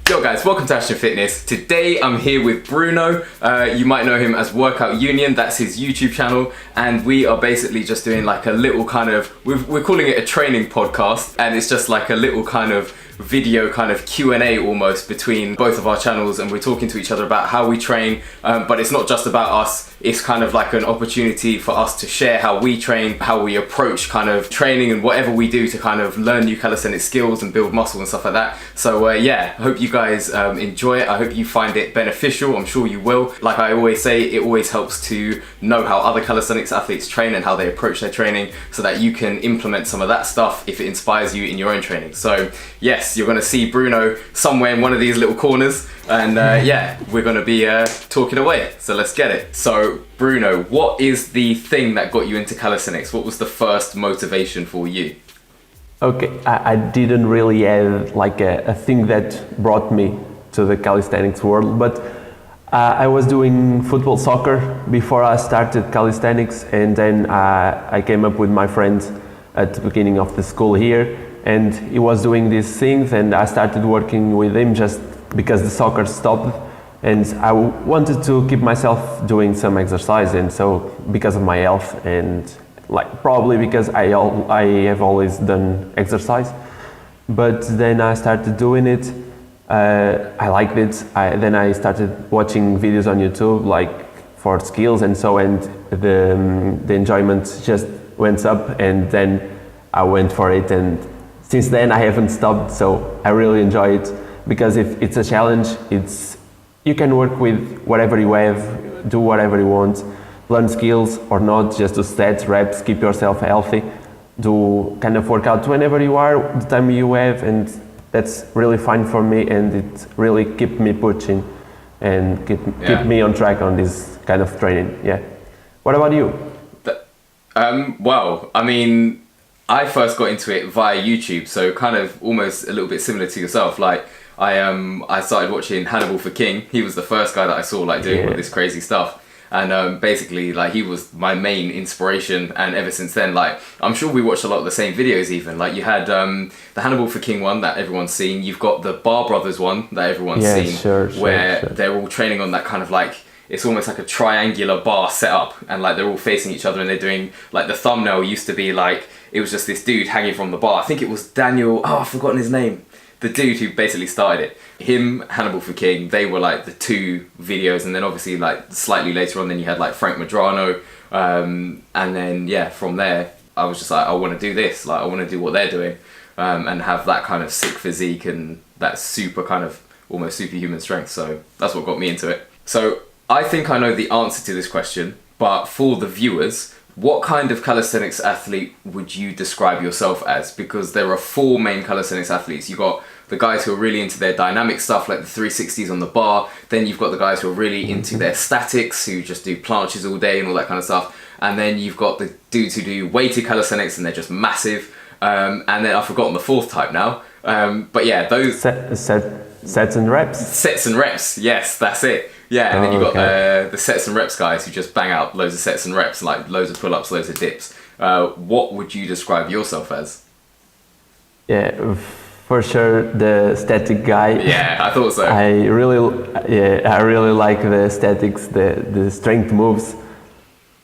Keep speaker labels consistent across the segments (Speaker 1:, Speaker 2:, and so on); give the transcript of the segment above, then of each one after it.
Speaker 1: Yo guys, welcome to Ashton Fitness. Today I'm here with Bruno. You might know him as Workout Union, that's his YouTube channel. And we are basically just doing like a little kind of, we're calling it a training podcast. And it's just like a little kind of video kind of Q&A almost between both of our channels, and we're talking to each other about how we train, but it's not just about us. It's kind of like an opportunity for us to share how we train, how we approach kind of training and whatever we do to kind of learn new calisthenics skills and build muscle and stuff like that. So yeah, I hope you guys enjoy it. I hope you find it beneficial. I'm sure you will. Like I always say, it always helps to know how other calisthenics athletes train and how they approach their training so that you can implement some of that stuff if it inspires you in your own training. So yes, you're going to see Bruno somewhere in one of these little corners, and yeah, we're going to be talking away. So let's get it. So Bruno, what is the thing that got you into calisthenics? What was the first motivation for you?
Speaker 2: Okay, I didn't really have like a thing that brought me to the calisthenics world, but I was doing football, soccer before I started calisthenics, and then I came up with my friend at the beginning of the school here, and he was doing these things, and I started working with him just because the soccer stopped, and I wanted to keep myself doing some exercise, and so because of my health and like probably because I have always done exercise, but then I started doing it. I liked it. Then I started watching videos on YouTube like for skills and so, and the enjoyment just went up, and then I went for it, and since then I haven't stopped. So I really enjoy it because if it's a challenge, you can work with whatever you have, do whatever you want, learn skills or not, just do sets, reps, keep yourself healthy, do kind of workout whenever you are, the time you have, and that's really fine for me, and it really keep me pushing and keep me on track on this kind of training. Yeah. What about you?
Speaker 1: Well, I mean, I first got into it via YouTube, so kind of almost a little bit similar to yourself. Like I started watching Hannibal for King. He was the first guy that I saw like doing all this crazy stuff. And basically, like, he was my main inspiration, and ever since then, like, I'm sure we watched a lot of the same videos even. Like, you had the Hannibal for King one that everyone's seen. You've got the Bar Brothers one that everyone's seen, where they're all training on that kind of like, it's almost like a triangular bar setup, and like they're all facing each other, and they're doing, like, the thumbnail used to be like, it was just this dude hanging from the bar. I think it was Daniel, I've forgotten his name. The dude who basically started it. Him, Hannibal for King, they were like the two videos, and then obviously like slightly later on then you had like Frank Madrano, and then yeah, from there I was just like, I want to do this, like I want to do what they're doing, and have that kind of sick physique and that super kind of almost superhuman strength. So that's what got me into it. So I think I know the answer to this question, but for the viewers, what kind of calisthenics athlete would you describe yourself as? Because there are four main calisthenics athletes. You've got the guys who are really into their dynamic stuff, like the 360s on the bar. Then you've got the guys who are really into their statics, who just do planches all day and all that kind of stuff. And then you've got the dudes who do weighted calisthenics, and they're just massive. And then I've forgotten the fourth type now. But yeah, those...
Speaker 2: Sets and reps?
Speaker 1: Sets and reps, yes, that's it. Yeah, and then you've got the sets and reps guys who just bang out loads of sets and reps, like loads of pull-ups, loads of dips. What would you describe yourself as?
Speaker 2: Yeah, for sure the static guy.
Speaker 1: Yeah, I thought so.
Speaker 2: I really like the statics, the strength moves.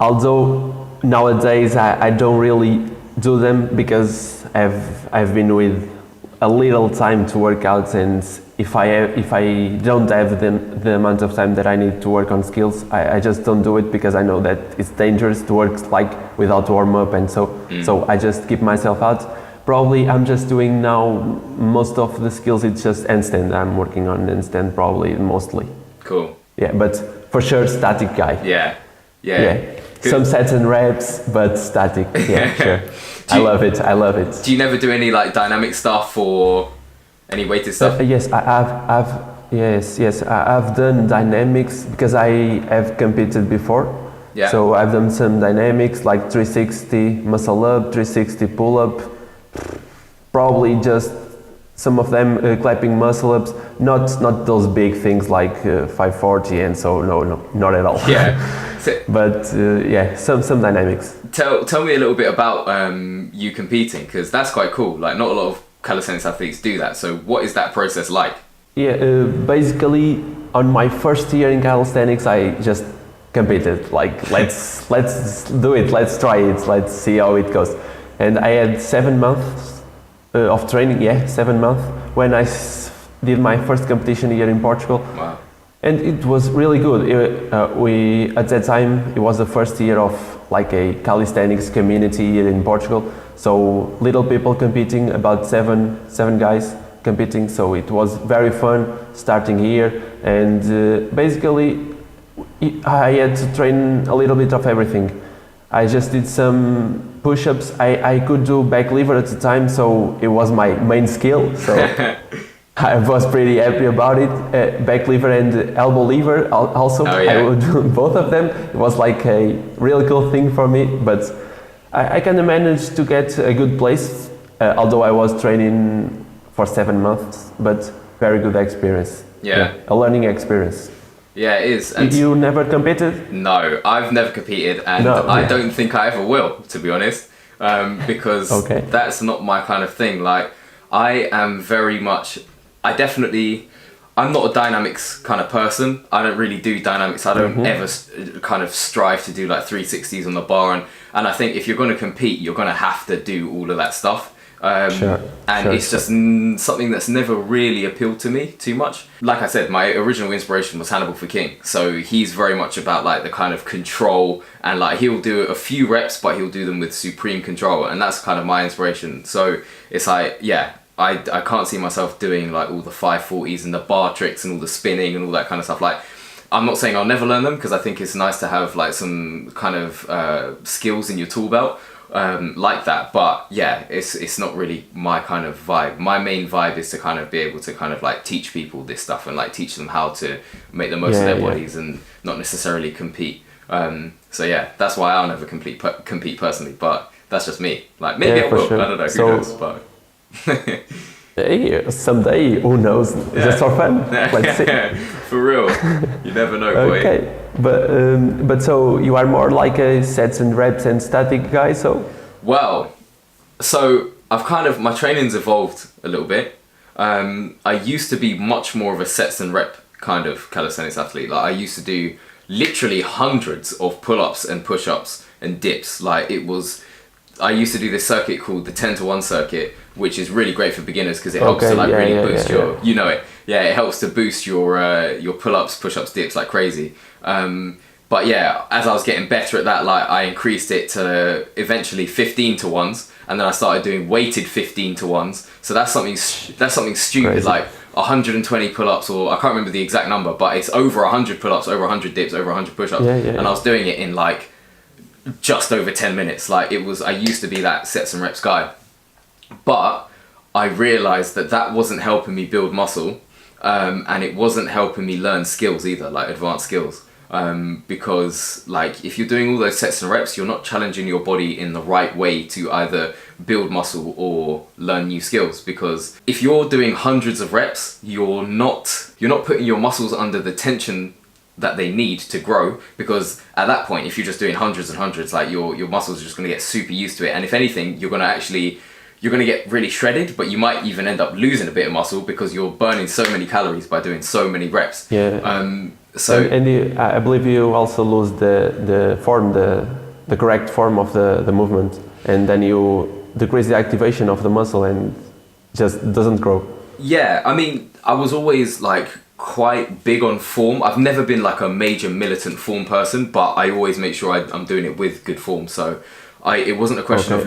Speaker 2: Although nowadays I don't really do them because I've been with a little time to work out, and if I don't have the amount of time that I need to work on skills, I just don't do it because I know that it's dangerous to work like without warm up, and so I just keep myself out. Probably I'm just doing now most of the skills, it's just handstand. I'm working on handstand probably mostly.
Speaker 1: Cool.
Speaker 2: Yeah, but for sure static guy.
Speaker 1: Yeah.
Speaker 2: Some sets and reps, but static. Yeah, sure. I love it.
Speaker 1: Do you never do any like dynamic stuff or any weighted stuff?
Speaker 2: Yes, I've done dynamics because I have competed before. Yeah. So I've done some dynamics like 360 muscle up, 360 pull up, probably just some of them clapping muscle ups, not those big things like 540 and so, no, not at all.
Speaker 1: Yeah.
Speaker 2: But some dynamics.
Speaker 1: Tell me a little bit about you competing, because that's quite cool. Like, not a lot of calisthenics athletes do that. So what is that process like?
Speaker 2: Yeah, basically on my first year in calisthenics, I just competed. Like, let's do it, let's try it, let's see how it goes. And I had 7 months of training. Yeah, 7 months when did my first competition here in Portugal.
Speaker 1: Wow.
Speaker 2: And it was really good. We at that time it was the first year of like a calisthenics community here in Portugal. So little people competing, about seven guys competing. So it was very fun starting here. And basically, I had to train a little bit of everything. I just did some push-ups. I could do back lever at the time, so it was my main skill. So. I was pretty happy about it. Back lever and elbow lever also.
Speaker 1: Oh, yeah.
Speaker 2: I would do both of them. It was like a really cool thing for me, but I kind of managed to get a good place, although I was training for 7 months, but very good experience.
Speaker 1: Yeah.
Speaker 2: A learning experience.
Speaker 1: Yeah, it is. And
Speaker 2: you never competed?
Speaker 1: No, I've never competed, and I don't think I ever will, to be honest, because that's not my kind of thing. Like, I am very much... I'm not a dynamics kind of person. I don't really do dynamics. I don't ever kind of strive to do like 360s on the bar. And I think if you're going to compete, you're going to have to do all of that stuff. It's just something that's never really appealed to me too much. Like I said, my original inspiration was Hannibal for King. So he's very much about like the kind of control, and like he'll do a few reps, but he'll do them with supreme control. And that's kind of my inspiration. So it's like, yeah. I can't see myself doing like all the 540s and the bar tricks and all the spinning and all that kind of stuff. Like, I'm not saying I'll never learn them, because I think it's nice to have like some kind of skills in your tool belt like that. But yeah, it's not really my kind of vibe. My main vibe is to kind of be able to kind of like teach people this stuff and like teach them how to make the most of their bodies and not necessarily compete. So yeah, that's why I'll never compete personally. But that's just me. Like maybe I will. Sure. I don't know. Who knows? But.
Speaker 2: Hey, someday, who knows? Yeah. Just for fun. Let's see.
Speaker 1: For real, you never know, boy.
Speaker 2: Okay, but so you are more like a sets and reps and static guy, so?
Speaker 1: Well, so my training's evolved a little bit. I used to be much more of a sets and rep kind of calisthenics athlete. Like I used to do literally hundreds of pull-ups and push-ups and dips. I used to do this circuit called the 10-to-1 circuit, which is really great for beginners because it helps to boost your, you know it. Yeah, it helps to boost your pull-ups, push-ups, dips like crazy. But yeah, as I was getting better at that, like I increased it to eventually 15-to-1s, and then I started doing weighted 15-to-1s. So that's something stupid, crazy. Like 120 pull-ups, or I can't remember the exact number, but it's over 100 pull-ups, over 100 dips, over 100 push-ups, and I was doing it in like just over 10 minutes. Like I used to be that sets and reps guy, but I realized that wasn't helping me build muscle, and it wasn't helping me learn skills either, like advanced skills, because like if you're doing all those sets and reps, you're not challenging your body in the right way to either build muscle or learn new skills. Because if you're doing hundreds of reps, you're not putting your muscles under the tension that they need to grow, because at that point, if you're just doing hundreds and hundreds, like your muscles are just going to get super used to it, and if anything, you're going to get really shredded, but you might even end up losing a bit of muscle because you're burning so many calories by doing so many reps.
Speaker 2: I believe you also lose the correct form of the movement, and then you decrease the activation of the muscle and just doesn't grow.
Speaker 1: Yeah, I mean, I was always like quite big on form. I've never been like a major militant form person, but I always make sure I'm doing it with good form. So it wasn't a question of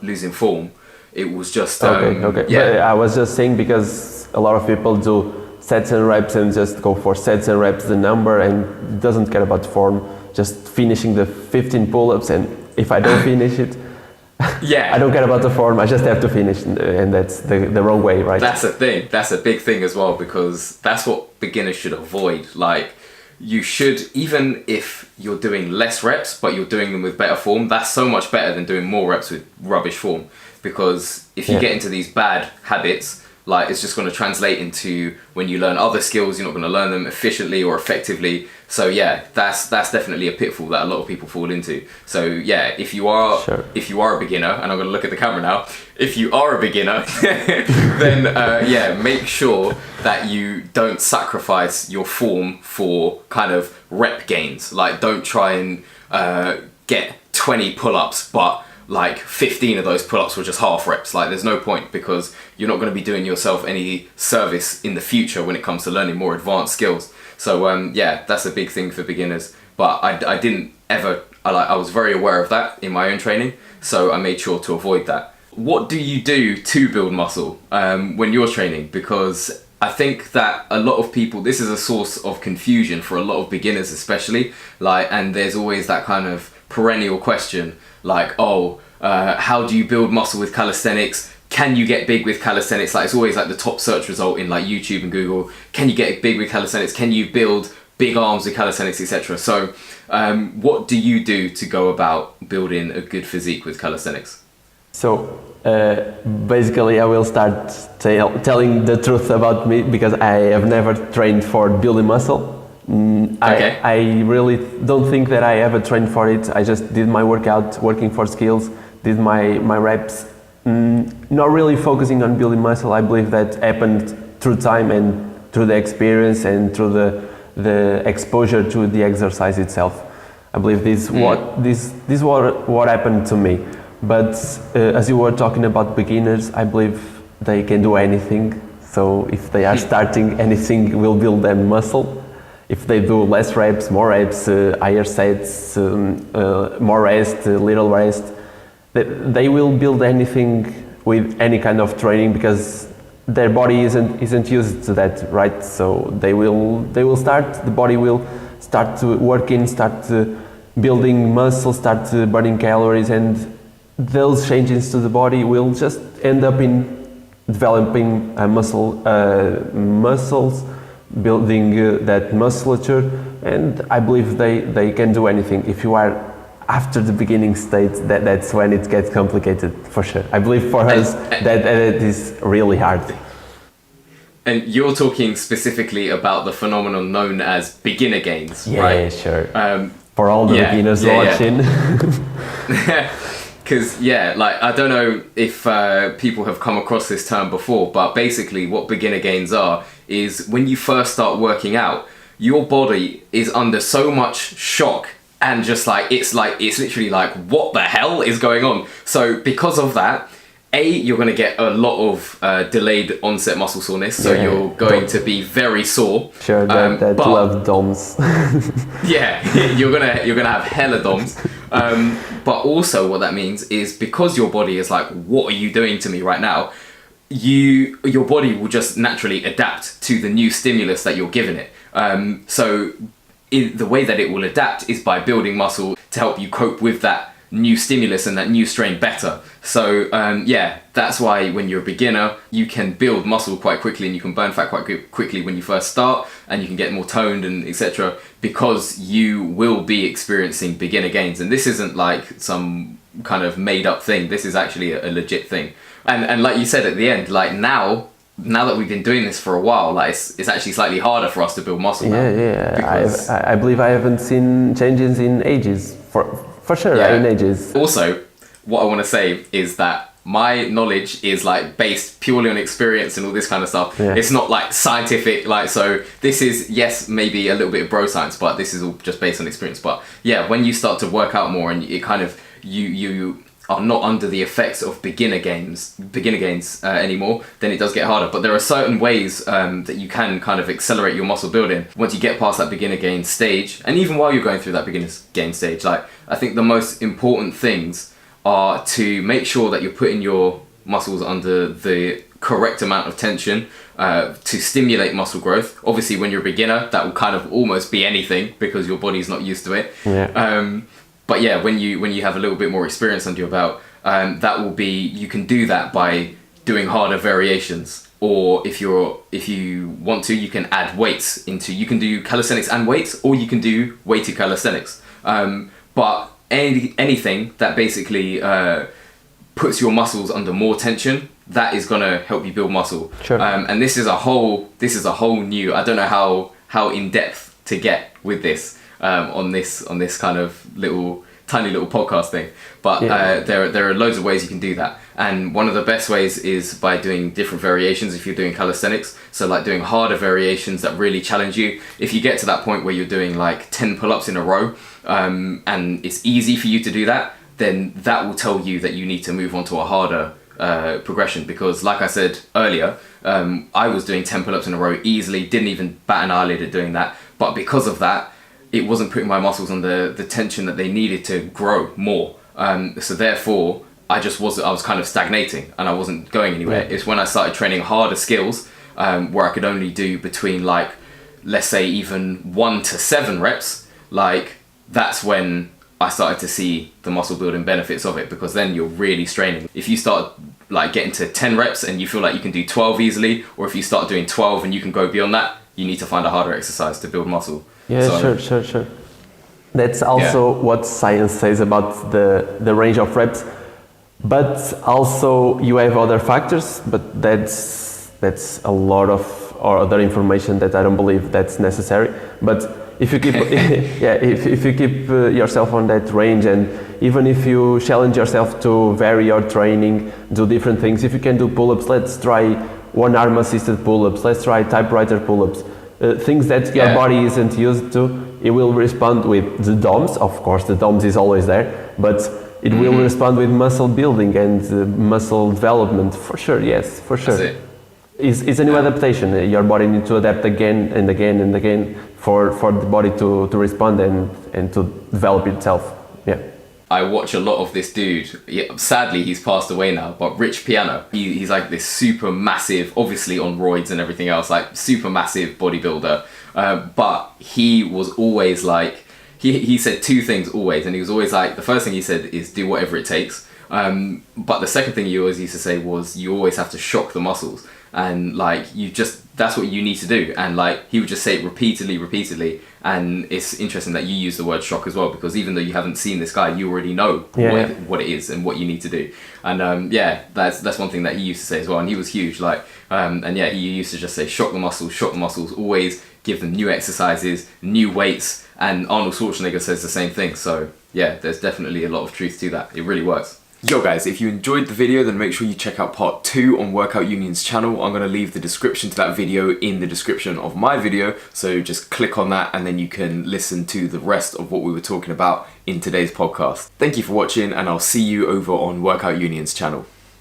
Speaker 1: losing form. It was just
Speaker 2: Yeah. But I was just saying because a lot of people do sets and reps and just go for sets and reps the number and doesn't care about form, just finishing the 15 pull-ups, and if I don't finish it, I don't care about the form, I just have to finish, and that's the wrong way, right?
Speaker 1: That's a thing. That's a big thing as well, because that's what beginners should avoid. Like, you should, even if you're doing less reps, but you're doing them with better form, that's so much better than doing more reps with rubbish form. Because if you get into these bad habits, Like it's just going to translate into when you learn other skills, you're not going to learn them efficiently or effectively. So yeah, that's definitely a pitfall that a lot of people fall into. So yeah, if you are a beginner, and I'm going to look at the camera now, if you are a beginner, then yeah, make sure that you don't sacrifice your form for kind of rep gains. Like don't try and get 20 pull-ups, but like 15 of those pull-ups were just half reps. Like there's no point, because you're not going to be doing yourself any service in the future when it comes to learning more advanced skills. So yeah, that's a big thing for beginners. But I didn't ever, I was very aware of that in my own training, so I made sure to avoid that. What do you do to build muscle when you're training? Because I think that a lot of people, this is a source of confusion for a lot of beginners especially, like, and there's always that kind of perennial question like, how do you build muscle with calisthenics? Can you get big with calisthenics? Like it's always like the top search result in like YouTube and Google. Can you get big with calisthenics? Can you build big arms with calisthenics, etc.? So what do you do to go about building a good physique with calisthenics?
Speaker 2: So basically I will start telling the truth about me, because I have never trained for building muscle.
Speaker 1: Okay.
Speaker 2: I really don't think that I ever trained for it. I just did my workout, working for skills, did my reps, not really focusing on building muscle. I believe that happened through time and through the experience and through the exposure to the exercise itself. I believe this what happened to me. But as you were talking about beginners, I believe they can do anything. So if they are starting, anything will build them muscle. If they do less reps, more reps, higher sets, more rest, little rest, they will build anything with any kind of training, because their body isn't used to that, right? So they will start. The body will start to working, start building muscle, start burning calories, and those changes to the body will just end up in developing muscles, building that musculature, and I believe they can do anything. If you are after the beginning state, that's when it gets complicated, for sure. I believe for us that it is really hard.
Speaker 1: And you're talking specifically about the phenomenon known as beginner gains,
Speaker 2: yeah,
Speaker 1: right?
Speaker 2: Yeah, sure. For all the beginners watching.
Speaker 1: Because, like, I don't know if people have come across this term before, but basically what beginner gains are is when you first start working out, your body is under so much shock and just like, it's literally like, what the hell is going on? So because of that, you're going to get a lot of delayed onset muscle soreness, so you're going to be very sore.
Speaker 2: Sure, that love DOMs.
Speaker 1: you're gonna have hella DOMs. But also what that means is, because your body is like, what are you doing to me right now? Your body will just naturally adapt to the new stimulus that you're giving it. So the way that it will adapt is by building muscle to help you cope with that new stimulus and that new strain better. So that's why when you're a beginner, you can build muscle quite quickly and you can burn fat quite quickly when you first start, and you can get more toned and etc., because you will be experiencing beginner gains. And this isn't like some kind of made up thing. This is actually a legit thing. And like you said at the end, like now that we've been doing this for a while, like it's actually slightly harder for us to build muscle now.
Speaker 2: Because I believe I haven't seen changes in ages, for sure, in ages.
Speaker 1: Also, what I want to say is that my knowledge is like based purely on experience and all this kind of stuff. It's not like scientific, like, so this is, yes, maybe a little bit of bro science, but this is all just based on experience. But yeah, when you start to work out more and it kind of, you are not under the effects of beginner gains anymore, then it does get harder. But there are certain ways that you can kind of accelerate your muscle building once you get past that beginner gain stage. And even while you're going through that beginner gain stage, like, I think the most important things are to make sure that you're putting your muscles under the correct amount of tension to stimulate muscle growth. Obviously, when you're a beginner, that will kind of almost be anything because your body's not used to it. But yeah, when you have a little bit more experience under your belt, that will be, you can do that by doing harder variations. Or if you want to, you can add weights you can do calisthenics and weights, or you can do weighted calisthenics. But anything that basically puts your muscles under more tension that is gonna help you build muscle.
Speaker 2: Sure.
Speaker 1: And this is a whole new. I don't know how in depth to get with this on this kind of tiny little podcast thing. But there are loads of ways you can do that. And one of the best ways is by doing different variations if you're doing calisthenics. So like doing harder variations that really challenge you. If you get to that point where you're doing like 10 pull-ups in a row, and it's easy for you to do that, then that will tell you that you need to move on to a harder progression. Because like I said earlier, I was doing 10 pull-ups in a row easily, didn't even bat an eyelid at doing that. But because of that, it wasn't putting my muscles on the tension that they needed to grow more. So therefore, I was kind of stagnating and I wasn't going anywhere. It's when I started training harder skills, where I could only do between like, let's say even 1 to 7 reps, like that's when I started to see the muscle building benefits of it, because then you're really straining. If you start like getting to 10 reps and you feel like you can do 12 easily, or if you start doing 12 and you can go beyond that, you need to find a harder exercise to build muscle.
Speaker 2: Yeah, sure. That's also what science says about the range of reps. But also you have other factors, but that's a lot of other information that I don't believe that's necessary. But if you keep if you keep yourself on that range, and even if you challenge yourself to vary your training, do different things. If you can do pull-ups, let's try one arm assisted pull-ups. Let's try typewriter pull-ups. Things that your body isn't used to, it will respond with the DOMS. Of course, the DOMS is always there, but it will respond with muscle building and muscle development, for sure. Yes, for sure.
Speaker 1: That's it.
Speaker 2: It's a new adaptation. Your body needs to adapt again and again and again for the body to respond and to develop itself. Yeah.
Speaker 1: I watch a lot of this dude. Sadly, he's passed away now, but Rich Piano. He's like this super massive, obviously on roids and everything else, like super massive bodybuilder. But he was always like, he said 2 things always, and he was always like, the first thing he said is do whatever it takes. But the second thing he always used to say was you always have to shock the muscles, and like that's what you need to do. And like he would just say it repeatedly. And it's interesting that you use the word shock as well, because even though you haven't seen this guy, you already know what it is and what you need to do. And that's one thing that he used to say as well. And he was huge, like he used to just say shock the muscles, always give them new exercises, new weights. And Arnold Schwarzenegger says the same thing. So yeah, there's definitely a lot of truth to that. It really works. Yo guys, if you enjoyed the video, then make sure you check out part 2 on Workout Union's channel. I'm going to leave the description to that video in the description of my video, so just click on that and then you can listen to the rest of what we were talking about in today's podcast. Thank you for watching, and I'll see you over on Workout Union's channel.